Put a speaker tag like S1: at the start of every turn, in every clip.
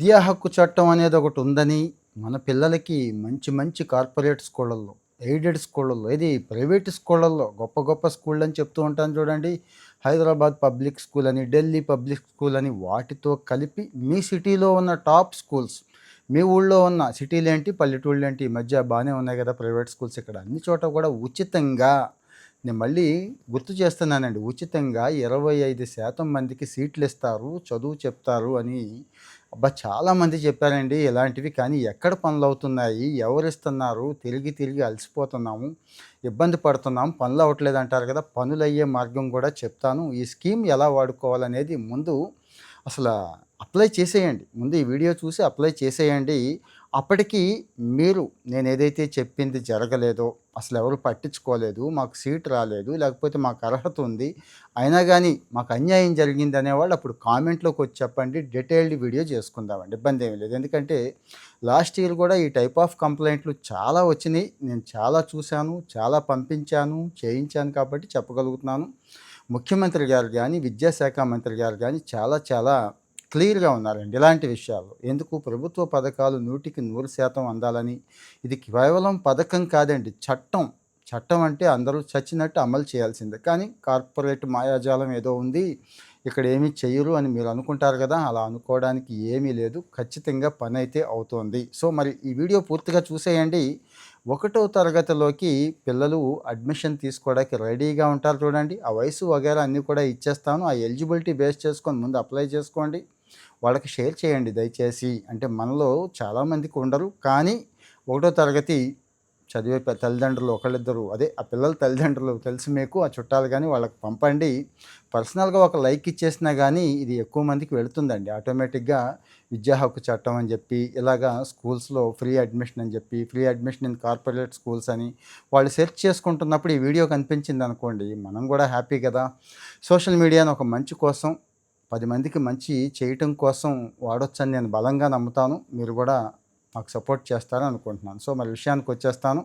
S1: విద్యా హక్కు చట్టం అనేది ఒకటి ఉందని మన పిల్లలకి మంచి మంచి కార్పొరేట్ స్కూళ్ళల్లో, ఎయిడెడ్ స్కూళ్ళల్లో, ఏది ప్రైవేట్ స్కూళ్ళల్లో గొప్ప గొప్ప స్కూళ్ళు అని చెప్తూ ఉంటాను చూడండి. హైదరాబాద్ పబ్లిక్ స్కూల్ అని, ఢిల్లీ పబ్లిక్ స్కూల్ అని వాటితో కలిపి మీ సిటీలో ఉన్న టాప్ స్కూల్స్, మీ ఊళ్ళో ఉన్న సిటీలేంటి, పల్లెటూళ్ళేంటి ఈ మధ్య బాగానే ఉన్నాయి కదా ప్రైవేట్ స్కూల్స్. ఇక్కడ అన్ని చోట కూడా ఉచితంగా, నేను మళ్ళీ గుర్తు చేస్తున్నానండి, ఉచితంగా 25% మందికి సీట్లు ఇస్తారు, చదువు చెప్తారు అని. అబ్బా! చాలామంది చెప్పారండి ఇలాంటివి. కానీ ఎక్కడ పనులవుతున్నాయి? ఎవరిస్తున్నారు? తిరిగి తిరిగి అలసిపోతున్నాము, ఇబ్బంది పడుతున్నాం, పనులు అవ్వట్లేదంటారు కదా! పనులయ్యే మార్గం కూడా చెప్తాను. ఈ స్కీమ్ ఎలా వాడుకోవాలనేది ముందు అసల అప్లై చేసేయండి. ముందు ఈ వీడియో చూసి అప్లై చేసేయండి. అప్పటికి మీరు నేనేదైతే చెప్పింది జరగలేదో, అసలెవరు పట్టించుకోలేదు, మాకు సీట్ రాలేదు, లేకపోతే మాకు అర్హత ఉంది, అయినా గానీ మాకు అన్యాయం జరిగిందనేవాళ్ళు అప్పుడు కామెంట్‌లోకొచ్చి చెప్పండి. డీటెయిల్డ్ వీడియో చేసుకుందామండి. ఇబ్బందేమీ లేదు. ఎందుకంటే లాస్ట్ ఇయర్ కూడా ఈ టైప్ ఆఫ్ కంప్లెయింట్లు చాలా వచ్చినియి. నేను చాలా చూశాను, చాలా పంపించాను, చేయించాను కాబట్టి చెప్పగలుగుతున్నాను. ముఖ్యమంత్రి గారు గానీ, విద్యాశాఖ మంత్రి గారు గానీ చాలా చాలా క్లియర్‌గా ఉన్నారండి ఇలాంటి విషయాల్లో. ఎందుకు ప్రభుత్వ పథకాలు 100% అందాలని. ఇది కేవలం పథకం కాదండి, చట్టం. చట్టం అంటే అందరూ చచ్చినట్టు అమలు చేయాల్సిందే. కానీ కార్పొరేట్ మాయాజాలం ఏదో ఉంది, ఇక్కడ ఏమీ చెయ్యరు అని మీరు అనుకుంటారు కదా! అలా అనుకోవడానికి ఏమీ లేదు. ఖచ్చితంగా పనైతే అవుతోంది. సో, మరి ఈ వీడియో పూర్తిగా చూసేయండి. ఒకటో తరగతిలోకి పిల్లలు అడ్మిషన్ తీసుకోవడానికి రెడీగా ఉంటారు చూడండి. ఆ వయసు వగైరా అన్నీ కూడా ఇచ్చేస్తాను. ఆ ఎలిజిబిలిటీ బేస్ చేసుకొని ముందు అప్లై చేసుకోండి. వాళ్ళకి షేర్ చేయండి దయచేసి. అంటే మనలో చాలామందికి ఉండరు. కానీ ఒకటో తరగతి చదివే తల్లిదండ్రులు ఒకళ్ళిద్దరు, అదే ఆ పిల్లల తల్లిదండ్రులు తెలుసు మీకు, ఆ చుట్టాలు గానీ వాళ్ళకి పంపండి. పర్సనల్‌గా ఒక లైక్ ఇచ్చేసినా గానీ ఇది ఎక్కువ మందికి వెళుతుందండి. ఆటోమేటిక్‌గా విద్యా హక్కు చట్టం అని చెప్పి, ఇలాగా స్కూల్స్‌లో ఫ్రీ అడ్మిషన్ అని చెప్పి, free admission in corporate schools అని వాళ్ళు సెర్చ్ చేసుకుంటున్నప్పుడు ఈ వీడియో కనిపించిందనుకోండి, మనం కూడా హ్యాపీ కదా! సోషల్ మీడియాను ఒక మంచి కోసం, 10 మందికి మంచి చేయటం కోసం వాడొచ్చని నేను బలంగా నమ్ముతాను. మీరు కూడా మాకు సపోర్ట్ చేస్తారని అనుకుంటున్నాను. సో, మరి విషయానికొచ్చేస్తాను.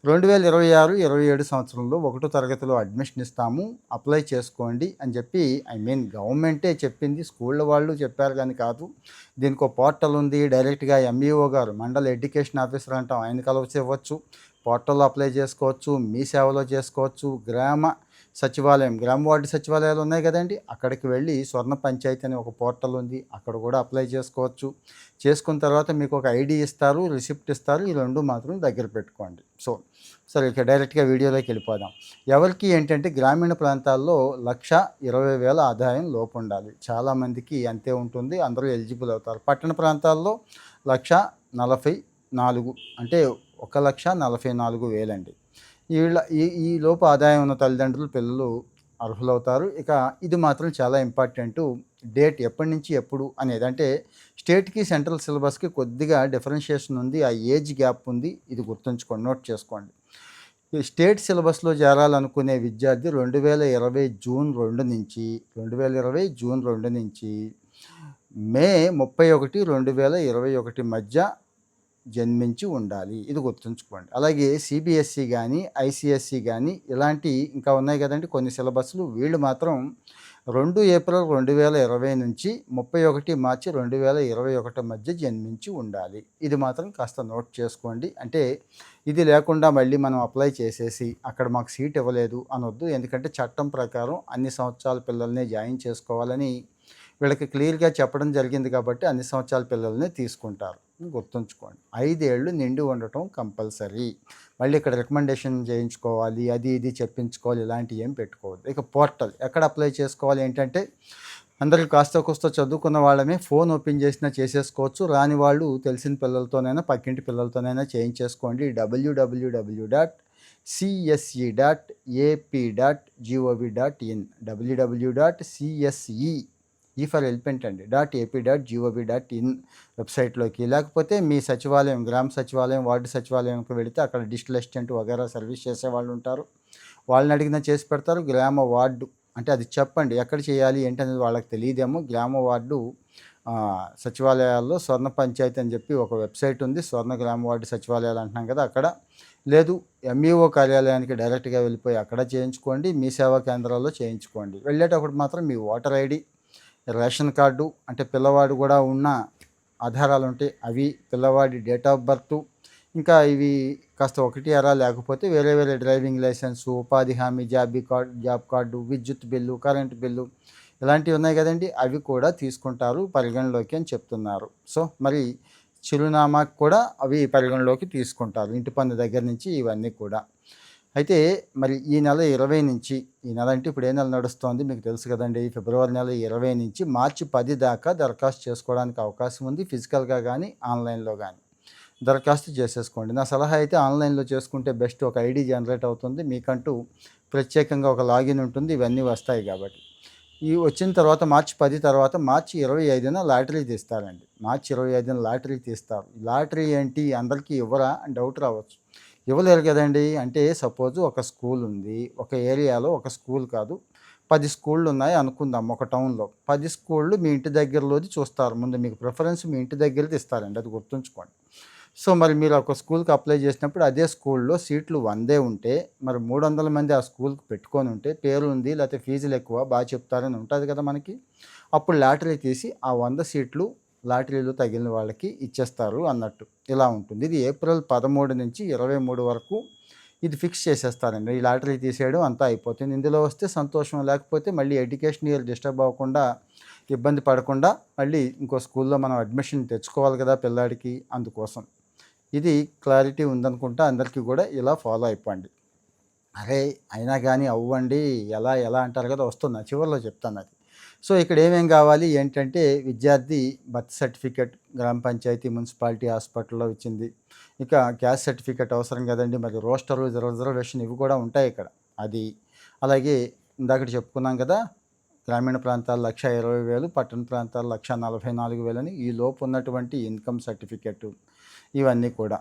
S1: 2026, 27 సంవత్సరంలో ఒకటో తరగతిలో అడ్మిషన్ ఇస్తాము, అప్లై చేసుకోండి అని చెప్పి, గవర్నమెంటే చెప్పింది, స్కూళ్ళ వాళ్ళు చెప్పారు గాని కాదు. దీనికో పోర్టల్ ఉంది. డైరెక్ట్‌గా ఎంఈఓ గారు, మండల ఎడ్యుకేషన్ ఆఫీసర్ అంటాం, ఆయన కలవనివ్వచ్చు. పోర్టల్‌లో అప్లై చేసుకోవచ్చు, మీ సేవలో చేసుకోవచ్చు. గ్రామ సచివాలయం, గ్రామ వార్డు సచివాలయాలు ఉన్నాయి కదండీ! అక్కడికి వెళ్ళి స్వర్ణ పంచాయతీ అని ఒక పోర్టల్ ఉంది, అక్కడ కూడా అప్లై చేసుకోవచ్చు. చేసుకున్న తర్వాత మీకు ఒక ఐడీ ఇస్తారు, రిసిప్ట్ ఇస్తారు. ఈ 2 మాత్రం దగ్గర పెట్టుకోండి. సో, సరే ఇక డైరెక్ట్‌గా వీడియోలోకి వెళ్ళిపోదాం. ఎవరికి ఏంటంటే గ్రామీణ ప్రాంతాల్లో 1,20,000 ఆదాయం లోపుండాలి. చాలామందికి అంతే ఉంటుంది. అందరూ ఎలిజిబుల్ అవుతారు. పట్టణ ప్రాంతాల్లో 1,44,000 అంటే 1,44,000 అండి. ఈ లోపు ఆదాయం ఉన్న తల్లిదండ్రులు పిల్లలు అర్హులవుతారు. ఇక ఇది మాత్రం చాలా ఇంపార్టెంటు. డేట్ ఎప్పటి నుంచి ఎప్పుడు అనేది, అంటే స్టేట్‌కి, సెంట్రల్ సిలబస్‌కి కొద్దిగా డిఫరెన్షియేషన్ ఉంది. ఆ ఏజ్ గ్యాప్ ఉంది. ఇది గుర్తుంచుకోండి, నోట్ చేసుకోండి. ఈ స్టేట్ సిలబస్‌లో చేరాలనుకునే విద్యార్థి 2020 జూన్ 2 నుంచి 2020 జూన్ 2 నుంచి మే 31, 2021 మధ్య జన్మించి ఉండాలి. ఇది గుర్తుంచుకోండి. అలాగే సీబీఎస్ఈ గానీ, ఐసీఎస్ఈ గానీ ఇలాంటి ఇంకా ఉన్నాయి కదండీ కొన్ని సిలబస్‌లు. వీళ్ళు మాత్రం 2 ఏప్రిల్ 2020 నుంచి 31 మార్చి 2021 మధ్య జన్మించి ఉండాలి. ఇది మాత్రం కాస్త నోట్ చేసుకోండి. అంటే ఇది లేకుండా మళ్ళీ మనం అప్లై చేసేసి అక్కడ మాకు సీట్ ఇవ్వలేదు అనొద్దు. ఎందుకంటే చట్టం ప్రకారం అన్ని సంవత్సరాల పిల్లల్నే జాయిన్ చేసుకోవాలని వీళ్ళకి క్లియర్‌గా చెప్పడం జరిగింది కాబట్టి అన్ని సంవత్సరాల పిల్లల్నే తీసుకుంటారు. గుర్తుంచుకోండి. 5 ఏళ్ళు నిండి ఉండటం కంపల్సరీ. మళ్ళీ ఇక్కడ రికమెండేషన్ చేయించుకోవాలి, అది ఇది చెప్పించుకోవాలి, ఇలాంటివి ఏం పెట్టుకోవద్దు. ఇక పోర్టల్ ఎక్కడ అప్లై చేసుకోవాలి ఏంటంటే, అందరికి కాస్తో కూస్తో చదువుకున్న వాళ్ళమే ఫోన్ ఓపెన్ చేసినా చేసేసుకోవచ్చు. రాని వాళ్ళు తెలిసిన పిల్లలతోనైనా, పక్కింటి పిల్లలతోనైనా చేయించేసుకోండి. www.cse.ap.gov.in www.cse ఈ ఫర్ ఎలిఫెంట్ అండి .ap.gov.in వెబ్సైట్లోకి, లేకపోతే మీ సచివాలయం, గ్రామ సచివాలయం, వార్డు సచివాలయంకి వెళితే అక్కడ డిజిటల్ అసిస్టెంట్ వగైరా సర్వీస్ చేసేవాళ్ళు ఉంటారు. వాళ్ళని అడిగినా చేసి పెడతారు. గ్రామ వార్డు అంటే అది చెప్పండి ఎక్కడ చేయాలి ఏంటనేది వాళ్ళకి తెలియదేమో. గ్రామ వార్డు సచివాలయాల్లో స్వర్ణ పంచాయతీ అని చెప్పి ఒక వెబ్సైట్ ఉంది. స్వర్ణ గ్రామ వార్డు సచివాలయాలు అంటున్నాం కదా, అక్కడ. లేదు ఎంఈఓ కార్యాలయానికి డైరెక్ట్గా వెళ్ళిపోయి అక్కడ చేయించుకోండి. మీ సేవా కేంద్రాల్లో చేయించుకోండి. వెళ్ళేటప్పుడు మాత్రం మీ ఓటర్ ఐడి, రేషన్ కార్డు, అంటే పిల్లవాడు కూడా ఉన్న ఆధారాలు ఉంటాయి, అవి పిల్లవాడి డేట్ ఆఫ్ బర్త్, ఇంకా ఇవి కాస్త ఒకటి అరా లేకపోతే వేరే వేరే డ్రైవింగ్ లైసెన్సు, ఉపాధి హామీ, జాబ్ కార్డు, విద్యుత్ బిల్లు, కరెంటు బిల్లు ఇలాంటివి ఉన్నాయి కదండి, అవి కూడా తీసుకుంటారు పరిగణలోకి అని చెప్తున్నారు. సో మరి చిరునామాకు కూడా అవి పరిగణలోకి తీసుకుంటారు, ఇంటి పన్ను దగ్గర నుంచి ఇవన్నీ కూడా. అయితే మరి ఈ నెల 20 నుంచి, ఈ నెల అంటే ఇప్పుడు ఏ నెల నడుస్తోంది మీకు తెలుసు కదండి, ఫిబ్రవరి నెల 20 నుంచి మార్చి 10 దాకా దరఖాస్తు చేసుకోవడానికి అవకాశం ఉంది, ఫిజికల్గా కానీ ఆన్లైన్లో కానీ దరఖాస్తు చేసేసుకోండి. నా సలహా అయితే ఆన్లైన్లో చేసుకుంటే బెస్ట్. ఒక ఐడి జనరేట్ అవుతుంది, మీకంటూ ప్రత్యేకంగా ఒక లాగిన్ ఉంటుంది, ఇవన్నీ వస్తాయి కాబట్టి. ఈ వచ్చిన తర్వాత మార్చి 10 తర్వాత మార్చి 25న లాటరీ తీస్తారండి. మార్చి 25న లాటరీ తీస్తారు. లాటరీ ఏంటి అందరికీ ఇవ్వరా అని డౌట్ రావచ్చు. ఇవ్వలేరు కదండి. అంటే సపోజు ఒక స్కూల్ ఉంది, ఒక ఏరియాలో ఒక స్కూల్ కాదు 10 స్కూళ్ళు ఉన్నాయి అనుకుందాం ఒక టౌన్లో. 10 స్కూళ్ళు మీ ఇంటి దగ్గరలోది చూస్తారు. ముందు మీకు ప్రిఫరెన్స్ మీ ఇంటి దగ్గరది ఇస్తారండి, అది గుర్తుంచుకోండి. సో మరి మీరు ఒక స్కూల్కి అప్లై చేసినప్పుడు అదే స్కూల్లో సీట్లు 100 ఉంటే, మరి 300 మంది ఆ స్కూల్కి పెట్టుకొని ఉంటే, పేరు ఉంది లేకపోతే ఫీజులు ఎక్కువ బాగా చెప్తారని ఉంటుంది కదా మనకి, అప్పుడు లాటరీ తీసి ఆ 100 సీట్లు లాటరీలో తగిలిన వాళ్ళకి ఇచ్చేస్తారు అన్నట్టు. ఇలా ఉంటుంది. ఇది ఏప్రిల్ 13 నుంచి 23 వరకు ఇది ఫిక్స్ చేసేస్తారండి. ఈ లాటరీ తీసేయడం అంతా అయిపోతుంది. ఇందులో వస్తే సంతోషం, లేకపోతే మళ్ళీ ఎడ్యుకేషన్ ఇయర్ డిస్టర్బ్ అవ్వకుండా, ఇబ్బంది పడకుండా మళ్ళీ ఇంకో స్కూల్లో మనం అడ్మిషన్ తెచ్చుకోవాలి కదా పిల్లాడికి, అందుకోసం. ఇది క్లారిటీ ఉందనుకుంటా అందరికీ కూడా. ఇలా ఫాలో అయిపోండి. అరే అయినా కానీ అవ్వండి ఎలా ఎలా అంటారు కదా, వస్తున్నా చివరిలో చెప్తాను అది. సో ఇక్కడ ఏమేం కావాలి ఏంటంటే, విద్యార్థి బర్త్ సర్టిఫికెట్ గ్రామ పంచాయతీ, మున్సిపాలిటీ, హాస్పిటల్లో ఇచ్చింది. ఇక క్యాస్ట్ సర్టిఫికెట్ అవసరం కదండి, మరి రోస్టరు, రిజర్వేషన్ ఇవి కూడా ఉంటాయి ఇక్కడ, అది. అలాగే ఇందాక చెప్పుకున్నాం కదా, గ్రామీణ ప్రాంతాలు 1,20,000, పట్టణ ప్రాంతాలు 1,44,000 అని, ఈ లోపు ఉన్నటువంటి ఇన్కమ్ సర్టిఫికెట్, ఇవన్నీ కూడా.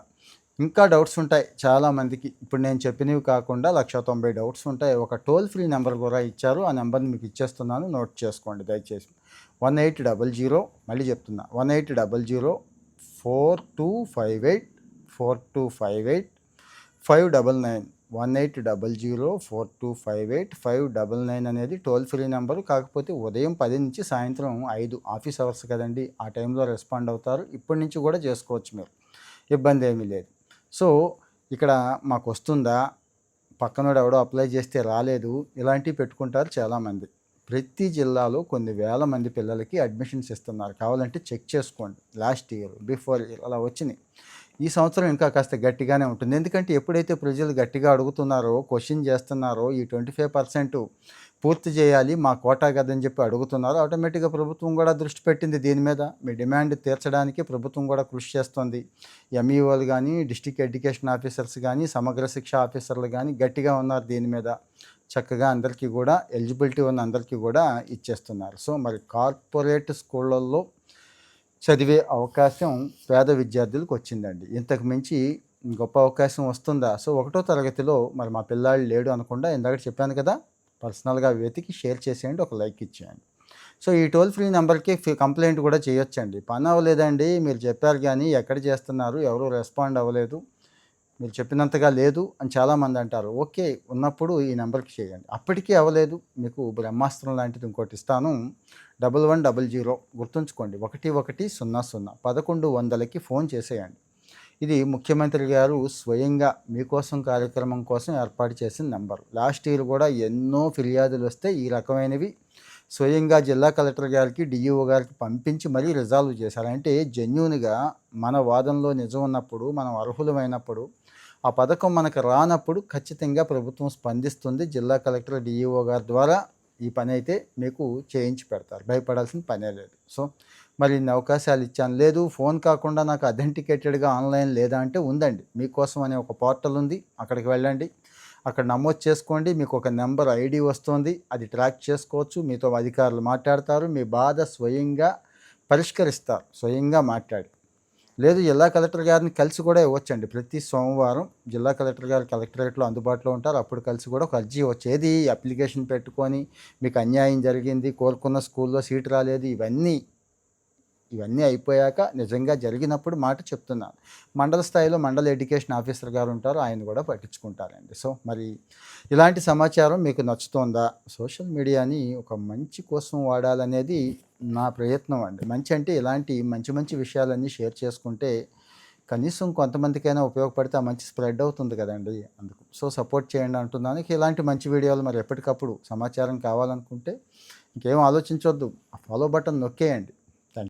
S1: ఇంకా డౌట్స్ ఉంటాయి చాలామందికి, ఇప్పుడు నేను చెప్పినవి కాకుండా 1,90,000 డౌట్స్ ఉంటాయి. ఒక టోల్ ఫ్రీ నెంబర్ కూడా ఇచ్చారు, ఆ నెంబర్ని మీకు ఇచ్చేస్తున్నాను, నోట్ చేసుకోండి దయచేసి. 1800, మళ్ళీ చెప్తున్నా, 1800 4258 4258 599. 1800 4258 599 అనేది టోల్ ఫ్రీ నెంబరు. కాకపోతే ఉదయం 10 నుంచి సాయంత్రం 5 ఆఫీస్ అవర్స్ కదండి, ఆ టైంలో రెస్పాండ్ అవుతారు. ఇప్పటి నుంచి కూడా చేసుకోవచ్చు మీరు, ఇబ్బంది ఏమీ లేదు. సో ఇక్కడ మాకు వస్తుందా, పక్కనోడు ఎవడో అప్లై చేస్తే రాలేదు, ఇలాంటివి పెట్టుకుంటారు చాలామంది. ప్రతి జిల్లాలో కొన్ని వేల మంది పిల్లలకి అడ్మిషన్స్ ఇస్తున్నారు, కావాలంటే చెక్ చేసుకోండి. లాస్ట్ ఇయర్, బిఫోర్ ఇయర్ అలా వచ్చినాయి. ఈ సంవత్సరం ఇంకా కాస్త గట్టిగానే ఉంటుంది. ఎందుకంటే ఎప్పుడైతే ప్రజలు గట్టిగా అడుగుతున్నారో, క్వశ్చన్ చేస్తున్నారో, ఈ 25% పూర్తి చేయాలి మా కోటా కదని చెప్పి అడుగుతున్నారో, ఆటోమేటిక్గా ప్రభుత్వం కూడా దృష్టి పెట్టింది దీని మీద. మీ డిమాండ్ తీర్చడానికి ప్రభుత్వం కూడా కృషి చేస్తుంది. ఎంఈఓలు కానీ, డిస్ట్రిక్ట్ ఎడ్యుకేషన్ ఆఫీసర్స్ కానీ, సమగ్ర శిక్ష ఆఫీసర్లు కానీ గట్టిగా ఉన్నారు దీని మీద. చక్కగా అందరికీ కూడా ఎలిజిబిలిటీ ఉన్న అందరికీ కూడా ఇచ్చేస్తున్నారు. సో మరి కార్పొరేట్ స్కూళ్ళల్లో చదివే అవకాశం పేద విద్యార్థులకు వచ్చిందండి. ఇంతకు మించి గొప్ప అవకాశం వస్తుందా? సో 1వ తరగతిలో మరి మా పిల్లాడు లేడు అనకుండా, ఇందాక చెప్పాను కదా, పర్సనల్గా వెతికి షేర్ చేసేయండి, ఒక లైక్ ఇచ్చేయండి. సో ఈ టోల్ ఫ్రీ నెంబర్కి కంప్లైంట్ కూడా చేయొచ్చండి. పని అవ్వలేదండి మీరు చెప్పారు కానీ ఎక్కడ చేస్తున్నారు, ఎవరు రెస్పాండ్ అవ్వలేదు, మీరు చెప్పినంతగా లేదు అని చాలామంది అంటారు. ఓకే, ఉన్నప్పుడు ఈ నెంబర్కి చేయండి. అప్పటికీ అవ్వలేదు, మీకు బ్రహ్మాస్త్రం లాంటిది ఇంకోటి ఇస్తాను, 1100 గుర్తుంచుకోండి, 1100 1100కి ఫోన్ చేసేయండి. ఇది ముఖ్యమంత్రి గారు స్వయంగా మీకోసం కార్యక్రమం కోసం ఏర్పాటు చేసిన నెంబర్. లాస్ట్ ఇయర్ కూడా ఎన్నో ఫిర్యాదులు వస్తే ఈ రకమైనవి స్వయంగా జిల్లా కలెక్టర్ గారికి, డిఈఓ గారికి పంపించి మరీ రిజాల్వ్ చేశారు. అంటే జెన్యూన్గా మన వాదనలో నిజం ఉన్నప్పుడు, మనం అర్హులమైనప్పుడు, ఆ పథకం మనకు రానప్పుడు ఖచ్చితంగా ప్రభుత్వం స్పందిస్తుంది. జిల్లా కలెక్టర్, డిఈఓ గారి ద్వారా ఈ పని అయితే మీకు చేయించి పెడతారు, భయపడాల్సిన పనే లేదు. సో మరి ఇన్ని అవకాశాలు ఇచ్చాను. లేదు ఫోన్ కాకుండా నాకు అథెంటికేటెడ్గా ఆన్లైన్ లేదా అంటే ఉందండి, మీకోసం అనే ఒక పోర్టల్ ఉంది, అక్కడికి వెళ్ళండి, అక్కడ నమోదు చేసుకోండి. మీకు ఒక నెంబర్ ఐడి వస్తుంది, అది ట్రాక్ చేసుకోవచ్చు, మీతో అధికారులు మాట్లాడతారు, మీ బాధ స్వయంగా పరిష్కరిస్తారు, స్వయంగా మాట్లాడి. లేదు జిల్లా కలెక్టర్ గారిని కలిసి కూడా ఇవ్వచ్చండి. ప్రతి సోమవారం జిల్లా కలెక్టర్ గారు కలెక్టరేట్లో అందుబాటులో ఉంటారు, అప్పుడు కలిసి కూడా ఒక అర్జీ ఇవ్వచ్చు. ఏది అప్లికేషన్ పెట్టుకొని మీకు అన్యాయం జరిగింది, కోరుకున్న స్కూల్లో సీటు రాలేదు, ఇవన్నీ అయిపోయాక నిజంగా జరిగినప్పుడు మాట చెప్తున్నాను. మండల స్థాయిలో మండల ఎడ్యుకేషన్ ఆఫీసర్ గారు ఉంటారు, ఆయన కూడా పట్టించుకుంటారండి. సో మరి ఇలాంటి సమాచారం మీకు నచ్చుతోందా? సోషల్ మీడియాని ఒక మంచి కోసం వాడాలనేది నా ప్రయత్నం అండి. మంచి అంటే ఇలాంటి మంచి మంచి విషయాలన్నీ షేర్ చేసుకుంటే కనీసం కొంతమందికైనా ఉపయోగపడితే ఆ మంచి స్ప్రెడ్ అవుతుంది కదండీ! అందుకు. సో, సపోర్ట్ చేయండి అంటున్నాను. ఇక ఇలాంటి మంచి వీడియోలు మరి ఎప్పటికప్పుడు సమాచారం కావాలనుకుంటే ఇంకేం ఆలోచించొద్దు. ఆ ఫాలో బటన్ నొక్కేయండి.